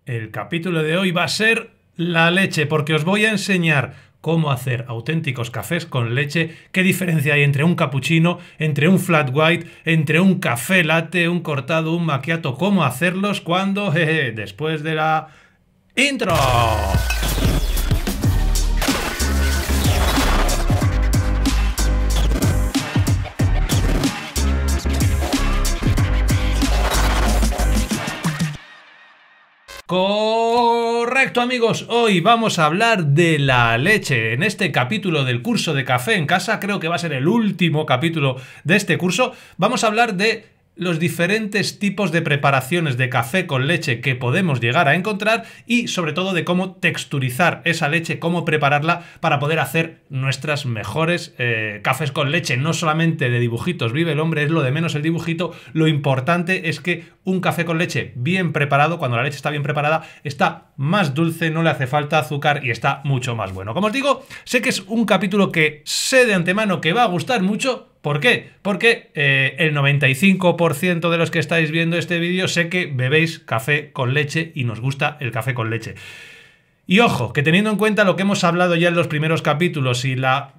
El capítulo de hoy va a ser la leche, porque os voy a enseñar cómo hacer auténticos cafés con leche, qué diferencia hay entre un cappuccino, entre un flat white, entre un café latte, un cortado, un macchiato, cómo hacerlos cuando, después de la intro. Correcto, amigos, hoy vamos a hablar de la leche. En este capítulo del curso de Café en Casa, creo que va a ser el último capítulo de este curso, vamos a hablar de los diferentes tipos de preparaciones de café con leche que podemos llegar a encontrar y sobre todo de cómo texturizar esa leche, cómo prepararla para poder hacer nuestras mejores cafés con leche. No solamente de dibujitos vive el hombre, es lo de menos el dibujito, lo importante es que un café con leche bien preparado, cuando la leche está bien preparada, está más dulce, no le hace falta azúcar y está mucho más bueno. Como os digo, sé que es un capítulo que sé de antemano que va a gustar mucho. ¿Por qué? Porque el 95% de los que estáis viendo este vídeo sé que bebéis café con leche y nos gusta el café con leche. Y ojo, que teniendo en cuenta lo que hemos hablado ya en los primeros capítulos y la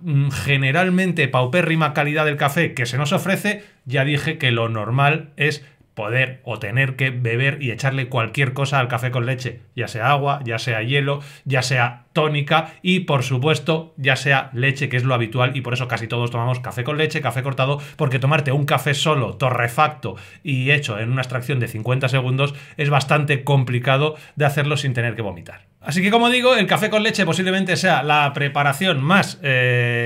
generalmente paupérrima calidad del café que se nos ofrece, ya dije que lo normal es poder o tener que beber y echarle cualquier cosa al café con leche, ya sea agua, ya sea hielo, ya sea tónica y por supuesto ya sea leche, que es lo habitual, y por eso casi todos tomamos café con leche, café cortado, porque tomarte un café solo, torrefacto y hecho en una extracción de 50 segundos es bastante complicado de hacerlo sin tener que vomitar. Así que, como digo, el café con leche posiblemente sea la preparación más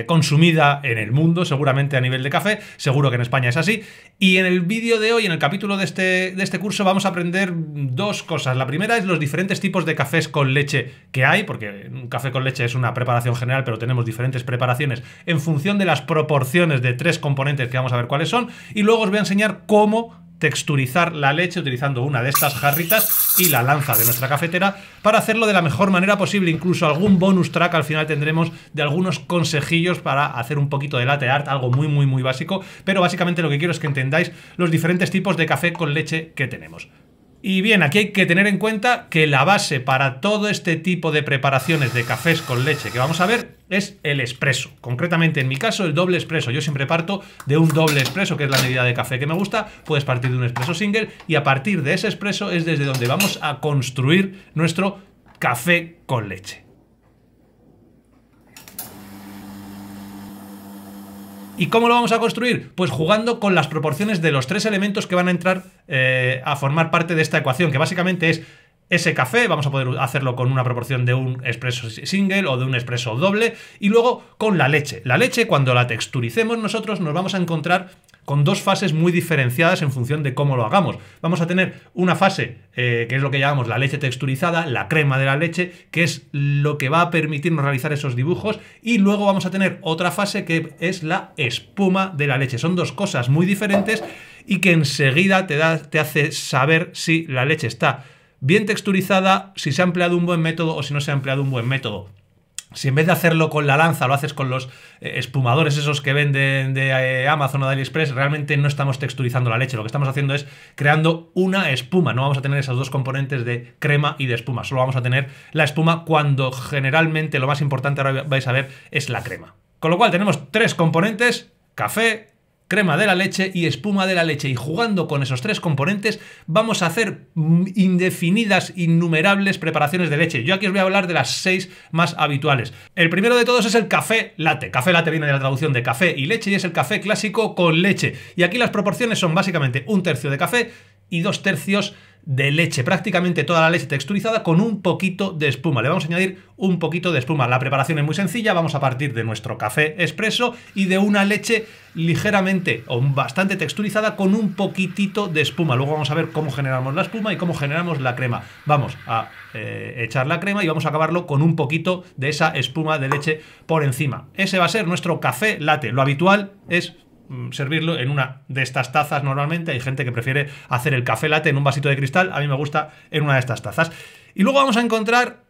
consumida en el mundo, seguramente a nivel de café, seguro que en España es así. Y en el vídeo de hoy, en el capítulo de este curso, vamos a aprender dos cosas. La primera es los diferentes tipos de cafés con leche que hay, porque un café con leche es una preparación general, pero tenemos diferentes preparaciones en función de las proporciones de tres componentes que vamos a ver cuáles son. Y luego os voy a enseñar cómo texturizar la leche utilizando una de estas jarritas y la lanza de nuestra cafetera para hacerlo de la mejor manera posible. Incluso algún bonus track al final tendremos de algunos consejillos para hacer un poquito de latte art, algo muy básico, pero básicamente lo que quiero es que entendáis los diferentes tipos de café con leche que tenemos. Y bien, aquí hay que tener en cuenta que la base para todo este tipo de preparaciones de cafés con leche que vamos a ver es el espresso. Concretamente, en mi caso, el doble espresso. Yo siempre parto de un doble espresso, que es la medida de café que me gusta. Puedes partir de un espresso single y a partir de ese espresso es desde donde vamos a construir nuestro café con leche. ¿Y cómo lo vamos a construir? Pues jugando con las proporciones de los tres elementos que van a entrar a formar parte de esta ecuación, que básicamente es ese café. Vamos a poder hacerlo con una proporción de un espresso single o de un espresso doble, y luego con la leche. La leche, cuando la texturicemos nosotros, nos vamos a encontrar con dos fases muy diferenciadas en función de cómo lo hagamos. Vamos a tener una fase que es lo que llamamos la leche texturizada, la crema de la leche, que es lo que va a permitirnos realizar esos dibujos, y luego vamos a tener otra fase que es la espuma de la leche. Son dos cosas muy diferentes y que enseguida te hace saber si la leche está bien texturizada, si se ha empleado un buen método o si no se ha empleado un buen método. Si en vez de hacerlo con la lanza lo haces con los espumadores esos que venden de Amazon o de AliExpress, realmente no estamos texturizando la leche. Lo que estamos haciendo es creando una espuma. No vamos a tener esos dos componentes de crema y de espuma. Solo vamos a tener la espuma cuando generalmente lo más importante, ahora vais a ver, es la crema. Con lo cual tenemos tres componentes: café, crema de la leche y espuma de la leche, y jugando con esos tres componentes vamos a hacer indefinidas, innumerables preparaciones de leche. Yo aquí os voy a hablar de las 6 más habituales. El primero de todos es el café latte. Café latte viene de la traducción de café y leche y es el café clásico con leche. Y aquí las proporciones son básicamente 1/3 de café y 2/3 de leche, prácticamente toda la leche texturizada con un poquito de espuma. Le vamos a añadir un poquito de espuma. La preparación es muy sencilla. Vamos a partir de nuestro café expreso y de una leche ligeramente o bastante texturizada con un poquitito de espuma. Luego vamos a ver cómo generamos la espuma y cómo generamos la crema. Vamos a echar la crema y vamos a acabarlo con un poquito de esa espuma de leche por encima. Ese va a ser nuestro café latte. Lo habitual es servirlo en una de estas tazas. Normalmente hay gente que prefiere hacer el café latte en un vasito de cristal. A mí me gusta en una de estas tazas. Y luego vamos a encontrar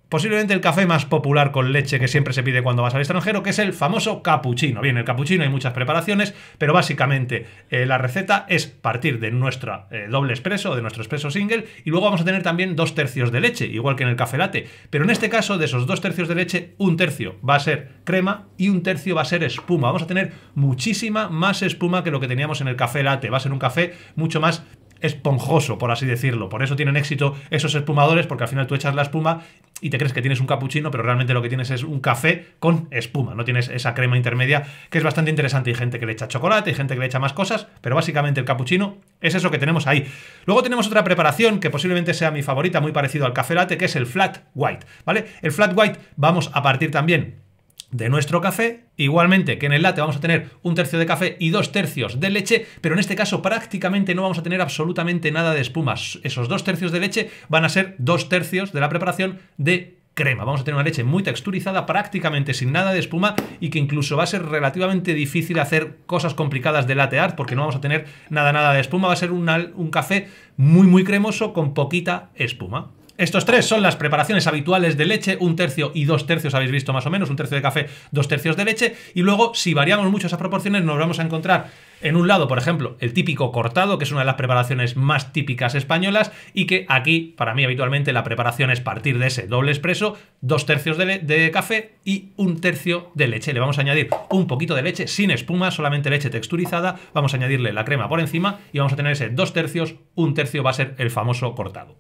posiblemente el café más popular con leche que siempre se pide cuando vas al extranjero, que es el famoso cappuccino. Bien, el cappuccino hay muchas preparaciones, pero básicamente la receta es partir de nuestra doble expreso, de nuestro expreso single, y luego vamos a tener también 2/3 de leche, igual que en el café latte. Pero en este caso, de esos 2/3 de leche, 1/3 va a ser crema y 1/3 va a ser espuma. Vamos a tener muchísima más espuma que lo que teníamos en el café latte. Va a ser un café mucho más esponjoso, por así decirlo. Por eso tienen éxito esos espumadores, porque al final tú echas la espuma y te crees que tienes un cappuccino, pero realmente lo que tienes es un café con espuma, no tienes esa crema intermedia, que es bastante interesante. Hay gente que le echa chocolate, hay gente que le echa más cosas, pero básicamente el cappuccino es eso que tenemos ahí. Luego tenemos otra preparación que posiblemente sea mi favorita, muy parecido al café latte, que es el flat white, ¿vale? El flat white vamos a partir también de nuestro café, igualmente que en el latte vamos a tener 1/3 de café y 2/3 de leche, pero en este caso prácticamente no vamos a tener absolutamente nada de espuma. Esos 2/3 de leche van a ser 2/3 de la preparación de crema. Vamos a tener una leche muy texturizada, prácticamente sin nada de espuma, y que incluso va a ser relativamente difícil hacer cosas complicadas de latte art porque no vamos a tener nada de espuma. Va a ser un café muy cremoso con poquita espuma. Estos tres son las preparaciones habituales de leche, 1/3 y 2/3, habéis visto más o menos, 1/3 de café, 2/3 de leche, y luego si variamos mucho esas proporciones nos vamos a encontrar en un lado, por ejemplo, el típico cortado, que es una de las preparaciones más típicas españolas, y que aquí, para mí habitualmente, la preparación es partir de ese doble expreso, 2/3 de café y 1/3 de leche. Le vamos a añadir un poquito de leche sin espuma, solamente leche texturizada, vamos a añadirle la crema por encima y vamos a tener ese 2/3, 1/3 va a ser el famoso cortado.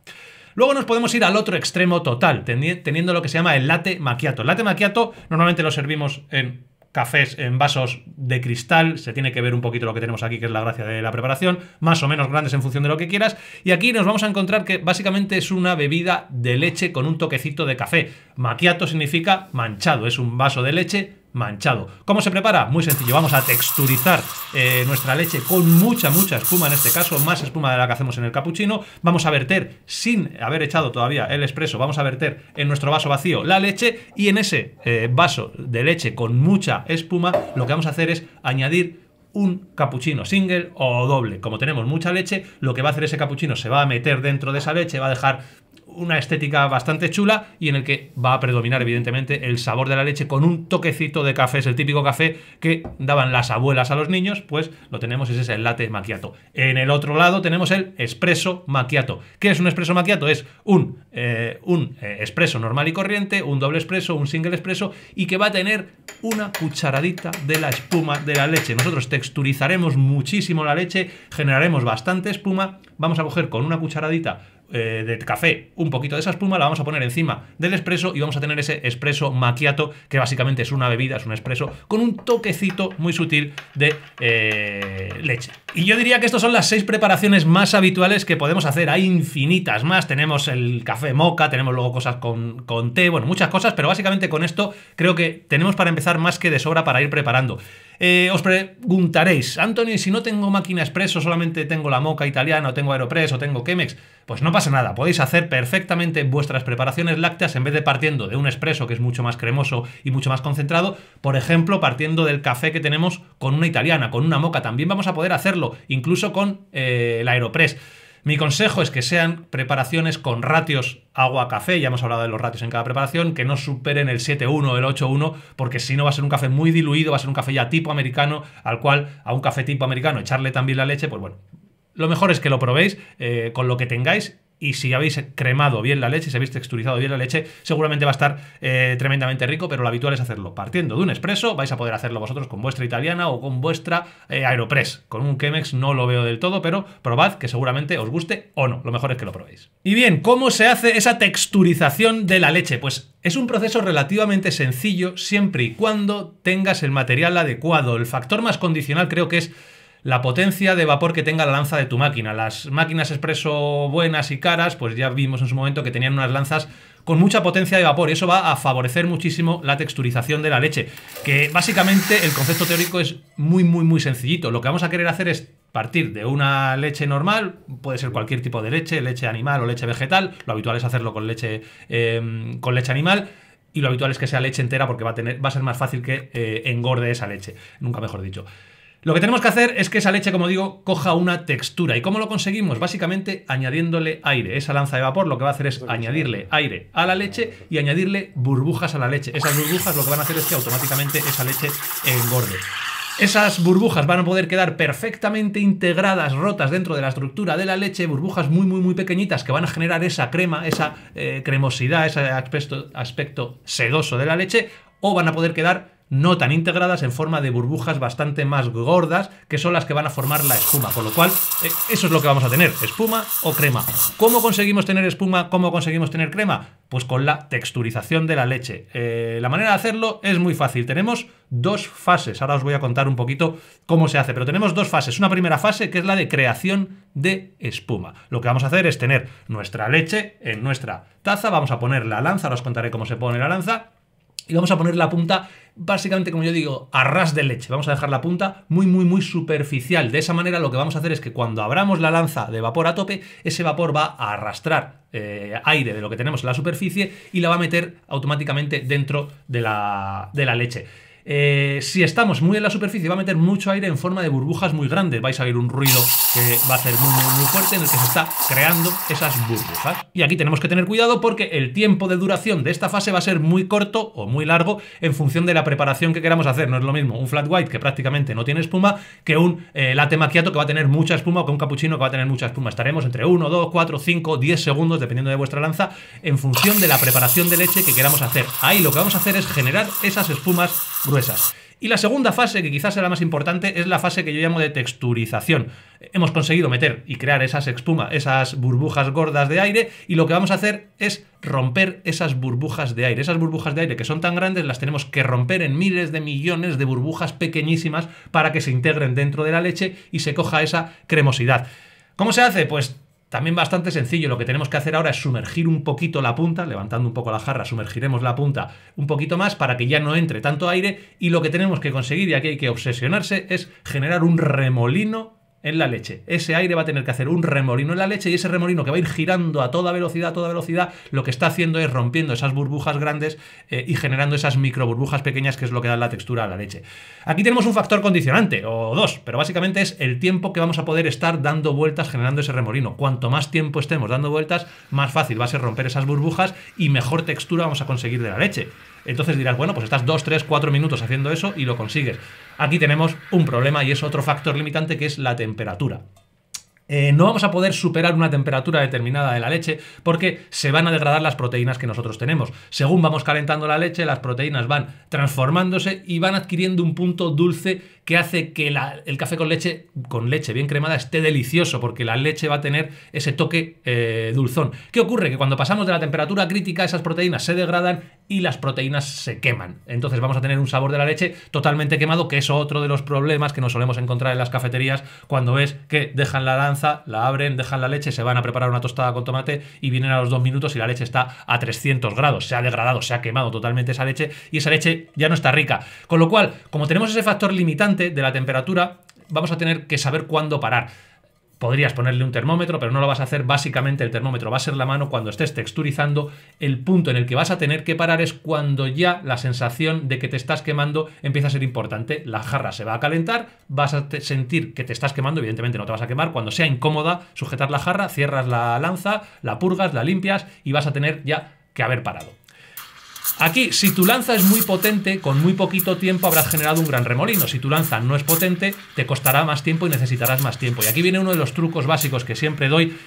Luego nos podemos ir al otro extremo total, teniendo lo que se llama el latte macchiato. El latte macchiato normalmente lo servimos en cafés, en vasos de cristal. Se tiene que ver un poquito lo que tenemos aquí, que es la gracia de la preparación, más o menos grandes en función de lo que quieras. Y aquí nos vamos a encontrar que básicamente es una bebida de leche con un toquecito de café. Macchiato significa manchado, es un vaso de leche manchado. ¿Cómo se prepara? Muy sencillo. Vamos a texturizar nuestra leche con mucha espuma, en este caso más espuma de la que hacemos en el cappuccino. Vamos a verter, sin haber echado todavía el espresso, vamos a verter en nuestro vaso vacío la leche, y en ese vaso de leche con mucha espuma lo que vamos a hacer es añadir un cappuccino single o doble. Como tenemos mucha leche, lo que va a hacer ese cappuccino se va a meter dentro de esa leche, va a dejar una estética bastante chula y en el que va a predominar evidentemente el sabor de la leche con un toquecito de café. Es el típico café que daban las abuelas a los niños, pues lo tenemos, ese es el latte macchiato. En el otro lado tenemos el espresso macchiato. ¿Qué es un espresso macchiato? Es un espresso normal y corriente, un doble espresso, un single espresso, y que va a tener una cucharadita de la espuma de la leche. Nosotros texturizaremos muchísimo la leche, generaremos bastante espuma, vamos a coger con una cucharadita de café un poquito de esa espuma, la vamos a poner encima del espresso y vamos a tener ese espresso macchiato, que básicamente es una bebida, es un espresso con un toquecito muy sutil de leche. Y yo diría que estas son las 6 preparaciones más habituales que podemos hacer. Hay infinitas más, tenemos el café mocha, tenemos luego cosas con té, bueno, muchas cosas, pero básicamente con esto creo que tenemos para empezar más que de sobra para ir preparando. Os preguntaréis, Anthony, si no tengo máquina expreso, solamente tengo la mocha italiana, o tengo Aeropress, o tengo Chemex, pues no pasa nada, podéis hacer perfectamente vuestras preparaciones lácteas en vez de partiendo de un expreso que es mucho más cremoso y mucho más concentrado, por ejemplo, partiendo del café que tenemos con una italiana, con una mocha. También vamos a poder hacerlo, incluso con la Aeropress. Mi consejo es que sean preparaciones con ratios agua-café, ya hemos hablado de los ratios en cada preparación, que no superen el 7:1 o el 8:1, porque si no va a ser un café muy diluido, va a ser un café ya tipo americano, al cual a un café tipo americano echarle también la leche, pues bueno, lo mejor es que lo probéis con lo que tengáis. Y si habéis cremado bien la leche, si habéis texturizado bien la leche, seguramente va a estar tremendamente rico, pero lo habitual es hacerlo partiendo de un espresso. Vais a poder hacerlo vosotros con vuestra italiana o con vuestra Aeropress. Con un Chemex no lo veo del todo, pero probad, que seguramente os guste o no. Lo mejor es que lo probéis. Y bien, ¿cómo se hace esa texturización de la leche? Pues es un proceso relativamente sencillo siempre y cuando tengas el material adecuado. El factor más condicional creo que es la potencia de vapor que tenga la lanza de tu máquina. Las máquinas expreso buenas y caras, pues ya vimos en su momento que tenían unas lanzas con mucha potencia de vapor, y eso va a favorecer muchísimo la texturización de la leche, que básicamente el concepto teórico es muy sencillito. Lo que vamos a querer hacer es partir de una leche normal, puede ser cualquier tipo de leche, leche animal o leche vegetal. Lo habitual es hacerlo con leche animal, y lo habitual es que sea leche entera, porque va a ser más fácil que engorde esa leche, nunca mejor dicho. Lo que tenemos que hacer es que esa leche, como digo, coja una textura. ¿Y cómo lo conseguimos? Básicamente añadiéndole aire. Esa lanza de vapor lo que va a hacer es añadirle aire a la leche y añadirle burbujas a la leche. Esas burbujas lo que van a hacer es que automáticamente esa leche engorde. Esas burbujas van a poder quedar perfectamente integradas, rotas dentro de la estructura de la leche, burbujas muy pequeñitas que van a generar esa crema, esa cremosidad, ese aspecto sedoso de la leche, o van a poder quedar no tan integradas en forma de burbujas bastante más gordas, que son las que van a formar la espuma, con lo cual eso es lo que vamos a tener, espuma o crema. ¿Cómo conseguimos tener espuma? ¿Cómo conseguimos tener crema? Pues con la texturización de la leche. La manera de hacerlo es muy fácil, tenemos dos fases, ahora os voy a contar un poquito cómo se hace, pero tenemos dos fases. Una primera fase que es la de creación de espuma. Lo que vamos a hacer es tener nuestra leche en nuestra taza, vamos a poner la lanza, ahora os contaré cómo se pone la lanza, y vamos a poner la punta, básicamente, como yo digo, a ras de leche. Vamos a dejar la punta muy superficial. De esa manera lo que vamos a hacer es que cuando abramos la lanza de vapor a tope, ese vapor va a arrastrar aire de lo que tenemos en la superficie y la va a meter automáticamente dentro de la leche. Si estamos muy en la superficie va a meter mucho aire en forma de burbujas muy grandes, vais a oír un ruido que va a ser muy fuerte en el que se está creando esas burbujas. Y aquí tenemos que tener cuidado porque el tiempo de duración de esta fase va a ser muy corto o muy largo en función de la preparación que queramos hacer. No es lo mismo un flat white que prácticamente no tiene espuma que un latte macchiato que va a tener mucha espuma o que un cappuccino que va a tener mucha espuma. Estaremos entre 1, 2, 4, 5, 10 segundos dependiendo de vuestra lanza en función de la preparación de leche que queramos hacer. Ahí lo que vamos a hacer es generar esas espumas gruesas. Y la segunda fase, que quizás sea la más importante, es la fase que yo llamo de texturización. Hemos conseguido meter y crear esas espumas, esas burbujas gordas de aire, y lo que vamos a hacer es romper esas burbujas de aire. Esas burbujas de aire que son tan grandes las tenemos que romper en miles de millones de burbujas pequeñísimas para que se integren dentro de la leche y se coja esa cremosidad. ¿Cómo se hace? Pues también bastante sencillo. Lo que tenemos que hacer ahora es sumergir un poquito la punta, levantando un poco la jarra, sumergiremos la punta un poquito más para que ya no entre tanto aire, y lo que tenemos que conseguir, y aquí hay que obsesionarse, es generar un remolino en la leche. Ese aire va a tener que hacer un remolino en la leche, y ese remolino que va a ir girando a toda velocidad, lo que está haciendo es rompiendo esas burbujas grandes y generando esas micro burbujas pequeñas, que es lo que da la textura a la leche. Aquí tenemos un factor condicionante, o dos, pero básicamente es el tiempo que vamos a poder estar dando vueltas generando ese remolino. Cuanto más tiempo estemos dando vueltas, más fácil va a ser romper esas burbujas y mejor textura vamos a conseguir de la leche. Entonces dirás, bueno, pues estás 2, 3, 4 minutos haciendo eso y lo consigues. Aquí tenemos un problema y es otro factor limitante, que es la temperatura. No vamos a poder superar una temperatura determinada de la leche porque se van a degradar las proteínas que nosotros tenemos. Según vamos calentando la leche, las proteínas van transformándose y van adquiriendo un punto dulce que hace que el café con leche bien cremada esté delicioso, porque la leche va a tener ese toque dulzón. ¿Qué ocurre? Que cuando pasamos de la temperatura crítica, esas proteínas se degradan y las proteínas se queman. Entonces vamos a tener un sabor de la leche totalmente quemado, que es otro de los problemas que nos solemos encontrar en las cafeterías cuando ves que dejan la lanza, la abren, dejan la leche, se van a preparar una tostada con tomate y vienen a los 2 minutos y la leche está a 300 grados. Se ha degradado, se ha quemado totalmente esa leche y esa leche ya no está rica. Con lo cual, como tenemos ese factor limitante de la temperatura, vamos a tener que saber cuándo parar. Podrías ponerle un termómetro, pero no lo vas a hacer. Básicamente el termómetro va a ser la mano cuando estés texturizando. El punto en el que vas a tener que parar es cuando ya la sensación de que te estás quemando empieza a ser importante. La jarra se va a calentar, vas a sentir que te estás quemando, evidentemente no te vas a quemar. Cuando sea incómoda sujetar la jarra, cierras la lanza, la purgas, la limpias y vas a tener ya que haber parado. Aquí, si tu lanza es muy potente, con muy poquito tiempo habrás generado un gran remolino. Si tu lanza no es potente, te costará más tiempo y necesitarás más tiempo. Y aquí viene uno de los trucos básicos que siempre doy,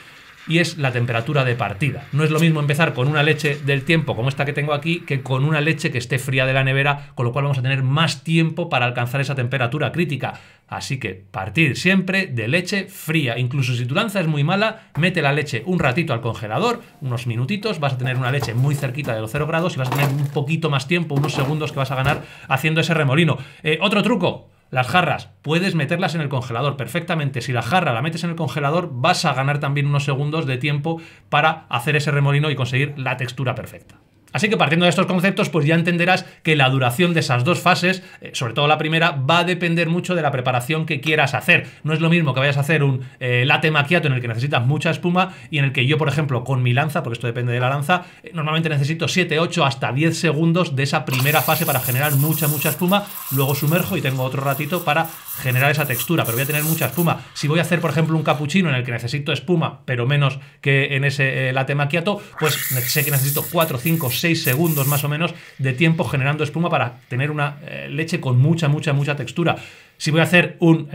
y es la temperatura de partida. No es lo mismo empezar con una leche del tiempo como esta que tengo aquí que con una leche que esté fría de la nevera, con lo cual vamos a tener más tiempo para alcanzar esa temperatura crítica. Así que partir siempre de leche fría. Incluso si tu lanza es muy mala, mete la leche un ratito al congelador, unos minutitos, vas a tener una leche muy cerquita de los 0 grados y vas a tener un poquito más tiempo, unos segundos que vas a ganar haciendo ese remolino. Otro truco. Las jarras, puedes meterlas en el congelador perfectamente. Si la jarra la metes en el congelador, vas a ganar también unos segundos de tiempo para hacer ese remolino y conseguir la textura perfecta. Así que partiendo de estos conceptos, pues ya entenderás que la duración de esas dos fases, sobre todo la primera, va a depender mucho de la preparación que quieras hacer. No es lo mismo que vayas a hacer un latte macchiato en el que necesitas mucha espuma y en el que yo, por ejemplo, con mi lanza, porque esto depende de la lanza, normalmente necesito 7, 8, hasta 10 segundos de esa primera fase para generar mucha espuma, luego sumerjo y tengo otro ratito para generar esa textura, pero voy a tener mucha espuma. Si voy a hacer, por ejemplo, un cappuccino en el que necesito espuma, pero menos que en ese latte macchiato, pues sé que necesito 4, 5, 6 segundos más o menos de tiempo generando espuma para tener una leche con mucha textura. Si voy a hacer un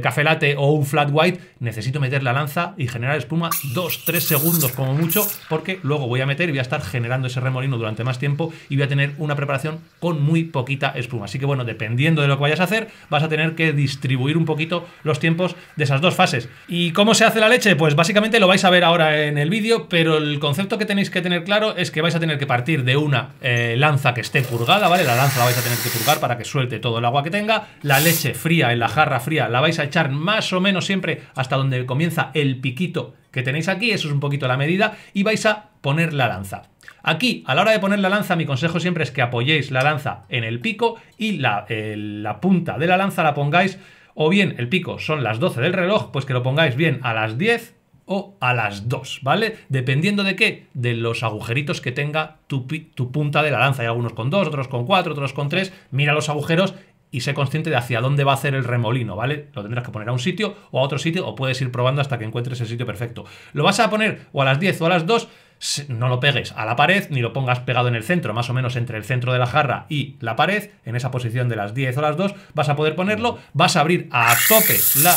café latte o un flat white, necesito meter la lanza y generar espuma 2-3 segundos como mucho, porque luego voy a meter y voy a estar generando ese remolino durante más tiempo y voy a tener una preparación con muy poquita espuma. Así que bueno, dependiendo de lo que vayas a hacer, vas a tener que distribuir un poquito los tiempos de esas dos fases. ¿Y cómo se hace la leche? Pues básicamente lo vais a ver ahora en el vídeo, pero el concepto que tenéis que tener claro es que vais a tener que partir de una lanza que esté purgada, ¿vale? La lanza la vais a tener que purgar para que suelte todo el agua que tenga. La leche fría, en la jarra fría, la vais a echar más o menos siempre hasta donde comienza el piquito que tenéis aquí, eso es un poquito la medida, y vais a poner la lanza. Aquí, a la hora de poner la lanza, mi consejo siempre es que apoyéis la lanza en el pico y la punta de la lanza la pongáis, o bien el pico son las 12 del reloj, pues que lo pongáis bien a las 10 o a las 2, ¿vale? Dependiendo de qué, de los agujeritos que tenga tu punta de la lanza. Hay algunos con 2, otros con 4, otros con 3. Mira los agujeros y sé consciente de hacia dónde va a hacer el remolino, ¿vale? Lo tendrás que poner a un sitio o a otro sitio, o puedes ir probando hasta que encuentres el sitio perfecto. Lo vas a poner o a las 10 o a las 2, no lo pegues a la pared, ni lo pongas pegado en el centro, más o menos entre el centro de la jarra y la pared, en esa posición de las 10 o las 2, vas a poder ponerlo, vas a abrir a tope la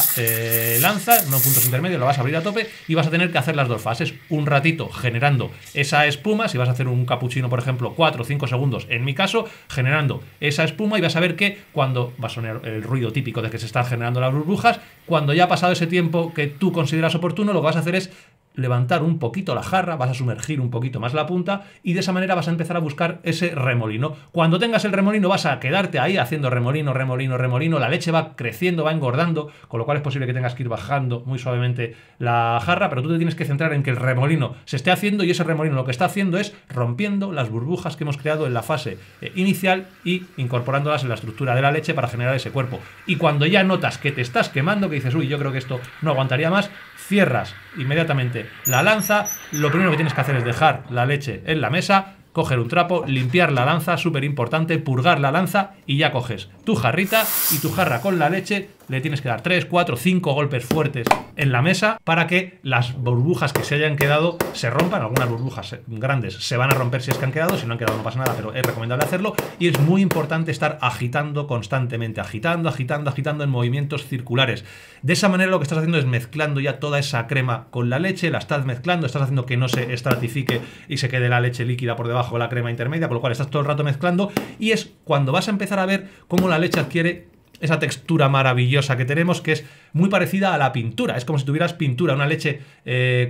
lanza, no puntos intermedios, lo vas a abrir a tope y vas a tener que hacer las dos fases, un ratito generando esa espuma, si vas a hacer un cappuccino, por ejemplo, 4 o 5 segundos, en mi caso, generando esa espuma, y vas a ver que cuando va a sonar el ruido típico de que se están generando las burbujas, cuando ya ha pasado ese tiempo que tú consideras oportuno, lo que vas a hacer es levantar un poquito la jarra, vas a sumergir un poquito más la punta y de esa manera vas a empezar a buscar ese remolino. Cuando tengas el remolino vas a quedarte ahí haciendo remolino, la leche va creciendo, va engordando, con lo cual es posible que tengas que ir bajando muy suavemente la jarra, pero tú te tienes que centrar en que el remolino se esté haciendo, y ese remolino lo que está haciendo es rompiendo las burbujas que hemos creado en la fase inicial y incorporándolas en la estructura de la leche para generar ese cuerpo. Y cuando ya notas que te estás quemando, que dices, uy, yo creo que esto no aguantaría más, cierras inmediatamente la lanza. Lo primero que tienes que hacer es dejar la leche en la mesa, coger un trapo, limpiar la lanza, súper importante, purgar la lanza, y ya coges tu jarrita y tu jarra con la leche. Le tienes que dar 3, 4, 5 golpes fuertes en la mesa para que las burbujas que se hayan quedado se rompan. Algunas burbujas grandes se van a romper si es que han quedado, si no han quedado no pasa nada, pero es recomendable hacerlo. Y es muy importante estar agitando constantemente, agitando en movimientos circulares. De esa manera lo que estás haciendo es mezclando ya toda esa crema con la leche, la estás mezclando, estás haciendo que no se estratifique y se quede la leche líquida por debajo de la crema intermedia, con lo cual estás todo el rato mezclando, y es cuando vas a empezar a ver cómo la leche adquiere esa textura maravillosa que tenemos, que es muy parecida a la pintura. Es como si tuvieras pintura, una leche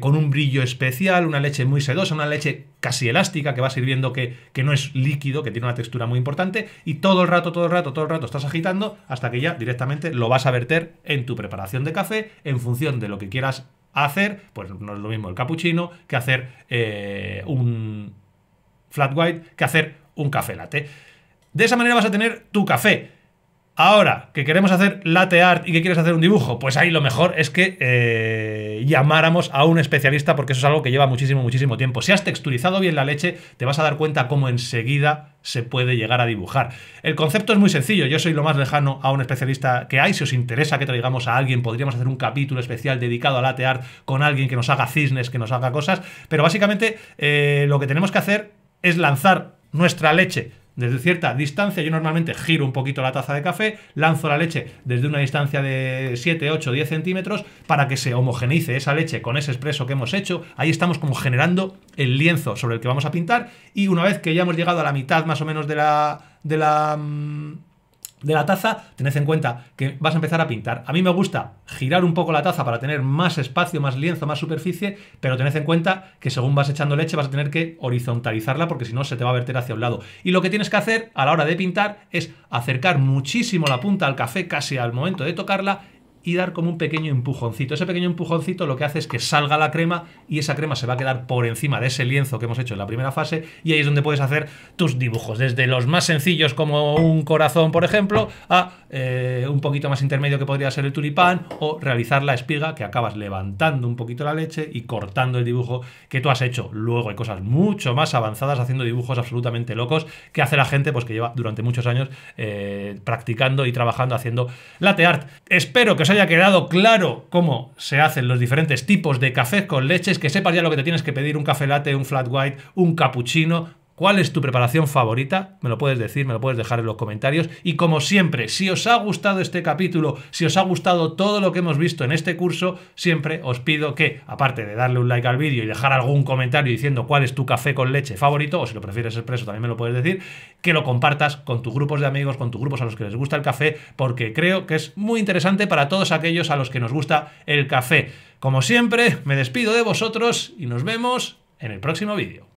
con un brillo especial, una leche muy sedosa, una leche casi elástica, que vas a ir viendo que no es líquido, que tiene una textura muy importante, y todo el rato estás agitando hasta que ya directamente lo vas a verter en tu preparación de café en función de lo que quieras hacer. Pues no es lo mismo el cappuccino que hacer un flat white, que hacer un café latte. De esa manera vas a tener tu café. Ahora, que queremos hacer latte art y que quieres hacer un dibujo, pues ahí lo mejor es que llamáramos a un especialista, porque eso es algo que lleva muchísimo tiempo. Si has texturizado bien la leche, te vas a dar cuenta cómo enseguida se puede llegar a dibujar. El concepto es muy sencillo, yo soy lo más lejano a un especialista que hay. Si os interesa que traigamos a alguien, podríamos hacer un capítulo especial dedicado a latte art con alguien que nos haga cisnes, que nos haga cosas, pero básicamente lo que tenemos que hacer es lanzar nuestra leche desde cierta distancia. Yo normalmente giro un poquito la taza de café, lanzo la leche desde una distancia de 7, 8, 10 centímetros para que se homogeneice esa leche con ese espresso que hemos hecho. Ahí estamos como generando el lienzo sobre el que vamos a pintar, y una vez que ya hemos llegado a la mitad más o menos de la taza, tened en cuenta que vas a empezar a pintar. A mí me gusta girar un poco la taza para tener más espacio, más lienzo, más superficie, pero tened en cuenta que según vas echando leche vas a tener que horizontalizarla, porque si no se te va a verter hacia un lado. Y lo que tienes que hacer a la hora de pintar es acercar muchísimo la punta al café, casi al momento de tocarla, y dar como un pequeño empujoncito. Ese pequeño empujoncito lo que hace es que salga la crema y esa crema se va a quedar por encima de ese lienzo que hemos hecho en la primera fase y ahí es donde puedes hacer tus dibujos, desde los más sencillos como un corazón, por ejemplo, a un poquito más intermedio que podría ser el tulipán o realizar la espiga que acabas levantando un poquito la leche y cortando el dibujo que tú has hecho. Luego hay cosas mucho más avanzadas haciendo dibujos absolutamente locos que hace la gente pues que lleva durante muchos años practicando y trabajando haciendo latte art. Espero que os haya quedado claro cómo se hacen los diferentes tipos de café con leches, que sepas ya lo que te tienes que pedir: un café latte, un flat white, un cappuccino. ¿Cuál es tu preparación favorita? Me lo puedes decir, me lo puedes dejar en los comentarios. Y como siempre, si os ha gustado este capítulo, si os ha gustado todo lo que hemos visto en este curso, siempre os pido que, aparte de darle un like al vídeo y dejar algún comentario diciendo cuál es tu café con leche favorito, o si lo prefieres expreso también me lo puedes decir, que lo compartas con tus grupos de amigos, con tus grupos a los que les gusta el café, porque creo que es muy interesante para todos aquellos a los que nos gusta el café. Como siempre, me despido de vosotros y nos vemos en el próximo vídeo.